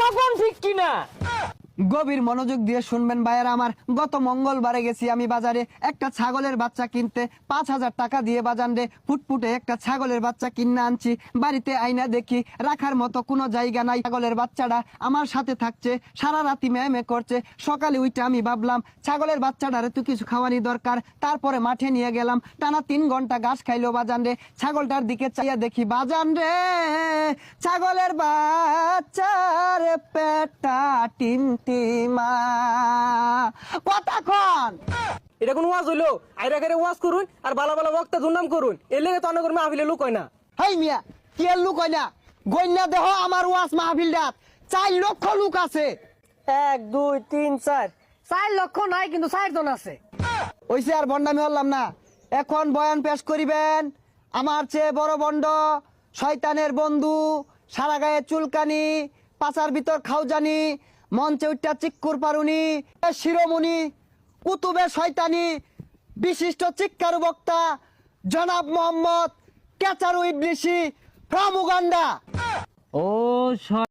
কথা কোন ঠিক কিনা? গভীর মনোযোগ দিয়ে শুনবেন ভাইয়েরা আমার। গত মঙ্গলবারে গেছি আমি বাজারে একটা ছাগলের বাচ্চা কিনতে। 5,000 টাকা দিয়ে বাজান রে ফুটফুটে একটা ছাগলের বাচ্চা কিনে আনছি। বাড়িতে আইনা দেখি রাখার মতো কোনো জায়গা নাই। ছাগলের বাচ্চাটা আমার সাথে থাকছে, সারা রাতি ম্যামে করছে। সকালে উঠে আমি ভাবলাম ছাগলের বাচ্চাটারে তো কিছু খাওয়ানি দরকার। তারপরে মাঠে নিয়ে গেলাম, টানা 3 ঘন্টা ঘাস খাইলো বাজান রে। ছাগলটার দিকে চাইয়া দেখি বাজান রে ছাগলের বাচ্চার পেটটা টিমটিমা। কতক্ষণ এটা কোন ওয়াজ হইলো? আইরা করে ওয়াজ করুন আর বালা বালা বক্তা দুর্নাম করুন, এর লেগে তো অনেক মাহফিলে লোক হয় না। হেই মিয়া, কি এর লোক হয় না? গইনা দেহ আমার ওয়াজ মাহফিলটাত 4 লক্ষ লোক আছে। 1 2 3 4 4 লক্ষ নাই, কিন্তু 4 জন আছে। ওইসে আর বন্ডামি হলাম না। এখন বয়ান পেশ করিবেন আমার চেয়ে বড় বন্ড, শয়তানের বন্ধু, সারা গায়ে চুলকানি, পাচার ভিতর খাওজানি, মঞ্চে উঠটা চিক্কুর পারুনি, শিরোমণি, কুতুবে শয়তানি, বিশিষ্ট চিৎকার বক্তা জনাব মোহাম্মদ কেচারু ইবলিসি ফ্রম উগান্ডা। ও